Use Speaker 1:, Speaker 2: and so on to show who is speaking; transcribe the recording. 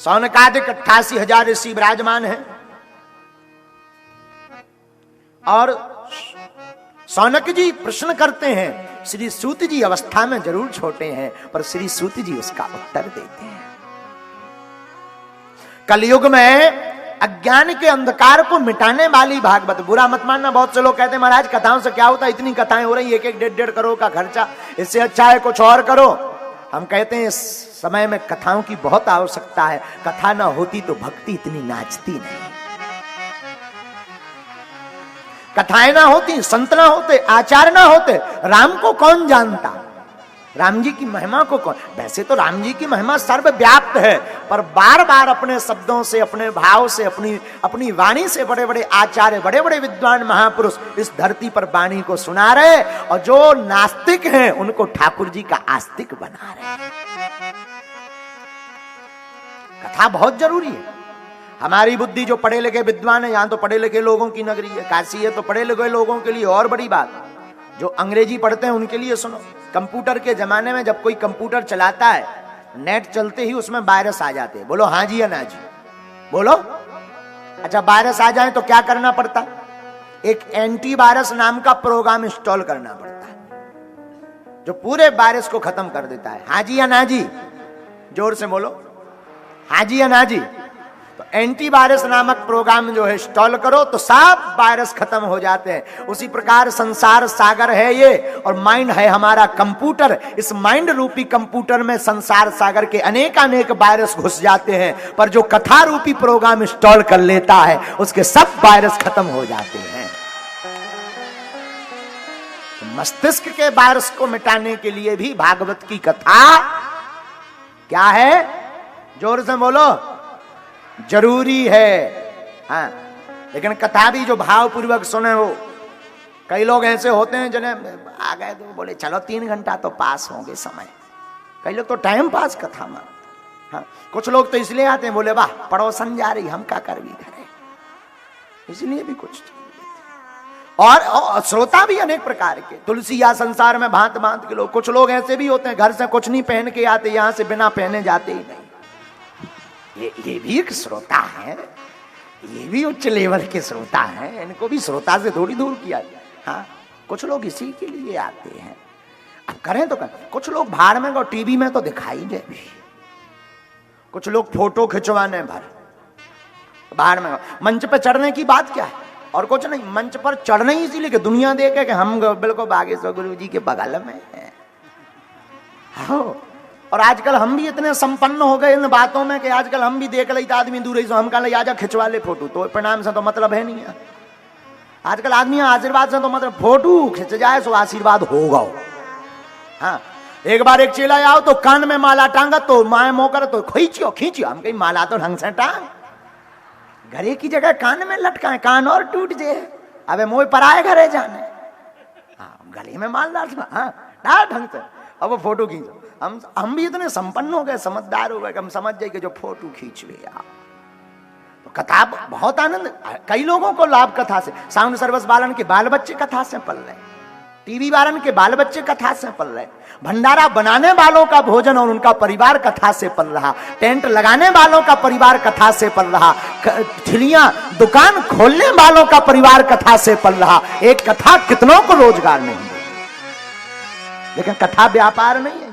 Speaker 1: सौनकादिक 88,000 ऋषि विराजमान हैं और सौनक जी प्रश्न करते हैं। श्री सूत जी अवस्था में जरूर छोटे हैं, पर श्री सूत जी उसका उत्तर देते हैं। कलयुग में अज्ञान के अंधकार को मिटाने वाली भागवत, बुरा मत मानना, बहुत से लोग कहते हैं महाराज कथाओं से क्या होता है, इतनी कथाएं हो रही, 1-1, 1.5 करोड़ का खर्चा, इससे अच्छा है कुछ और करो। हम कहते हैं इस समय में कथाओं की बहुत आवश्यकता है। कथा ना होती तो भक्ति इतनी नाचती नहीं, कथाएं ना होती, संत ना होते, आचार्य ना होते, राम को कौन जानता, राम जी की महिमा को कौन। वैसे तो राम जी की महिमा सर्वव्याप्त है, पर बार बार अपने शब्दों से, अपने भाव से, अपनी वाणी से बड़े बड़े आचार्य, बड़े बड़े विद्वान महापुरुष इस धरती पर वाणी को सुना रहे, और जो नास्तिक हैं उनको ठाकुर जी का आस्तिक बना रहे। कथा बहुत जरूरी है। हमारी बुद्धि जो पढ़े लिखे विद्वान है, यहां तो पढ़े लिखे लोगों की नगरी है, काशी है, तो पढ़े लिखे लोगों के लिए और बड़ी बात। जो अंग्रेजी पढ़ते हैं उनके लिए सुनो, कंप्यूटर के जमाने में जब कोई कंप्यूटर चलाता है, नेट चलते ही उसमें वायरस आ जाते हैं। बोलो हाँ जी या ना जी, बोलो। अच्छा, वायरस आ जाए तो क्या करना पड़ता? एक एंटीवायरस नाम का प्रोग्राम इंस्टॉल करना पड़ता है, जो पूरे वायरस को खत्म कर देता है। हाँ जी या ना जी, जोर से बोलो, हाँ जी या ना जी। तो एंटीवायरस नामक प्रोग्राम जो है इंस्टॉल करो तो सब वायरस खत्म हो जाते हैं। उसी प्रकार संसार सागर है ये, और माइंड है हमारा कंप्यूटर। इस माइंड रूपी कंप्यूटर में संसार सागर के अनेक वायरस घुस जाते हैं, पर जो कथा रूपी प्रोग्राम इंस्टॉल कर लेता है उसके सब वायरस खत्म हो जाते हैं। तो मस्तिष्क के वायरस को मिटाने के लिए भी भागवत की कथा क्या है, जोर से बोलो, जरूरी है। हाँ, लेकिन कथा भी जो भाव पूर्वक सुने हो। कई लोग ऐसे होते हैं जिन्हें आ गए तो बोले चलो 3 घंटा तो पास होंगे समय। कई लोग तो टाइम पास कथा में। हाँ, कुछ लोग तो इसलिए आते हैं, बोले वाह पड़ोसन जा रही, हम क्या कर भी करें, इसलिए भी कुछ। और श्रोता भी अनेक प्रकार के, तुलसी या संसार में भांत भांत के लोग। कुछ लोग ऐसे भी होते हैं, घर से कुछ नहीं पहन के आते, यहां से बिना पहने जाते ही नहीं। ये भी एक श्रोता है, ये भी उच्च लेवल के श्रोता हैं, इनको भी श्रोता से थोड़ी दूर किया जाए। हाँ, कुछ लोग इसी के लिए आते हैं। अब करें तो करें। कुछ लोग भाड़ में और टीवी में तो दिखाई दे भी, कुछ लोग फोटो खिंचवाने भर भाड़ में। मंच पर चढ़ने की बात क्या है, और कुछ नहीं, मंच पर चढ़ने ही इसीलिए कि दुनिया देखे कि हम बिल्कुल बागेश्वर गुरु जी के बगल में हैं। हाँ, और आजकल हम भी इतने संपन्न हो गए इन बातों में कि आजकल हम भी देख लेते आदमी दूर ही, हम कह आजा खिंचवा ले फोटो, तो प्रणाम से तो मतलब है नहीं है। आजकल आदमी आशीर्वाद से तो मतलब फोटो खिंच जाए तो आशीर्वाद होगा। हाँ, एक बार एक चेला आओ तो कान में माला टांगा तो माए मोकर तो खींचियो खींचियो, हम कहीं माला तो ढंग से टांग, घरे की जगह कान में लटकाए, कान और टूट जाए। अबे मोह पर आए घरे जाने, हाँ गले में माल डाल, हाँ डाल ढंग से, अब वो फोटो खींचो। हम भी इतने संपन्न हो गए, समझदार हो गए कि हम समझ जाए कि जो फोटो खींच ले यार। तो कथा बहुत आनंद, कई लोगों को लाभ कथा से। साउंड सर्विस वालन के बाल बच्चे कथा से पल रहे, टीवी वालन के बाल बच्चे कथा से पल रहे, भंडारा बनाने वालों का भोजन और उनका परिवार कथा से पल रहा, टेंट लगाने वालों का परिवार कथा से पल रहा, ठिलियां दुकान खोलने वालों का परिवार कथा से पल रहा। एक कथा कितनों को रोजगार नहीं दे, लेकिन कथा व्यापार नहीं है।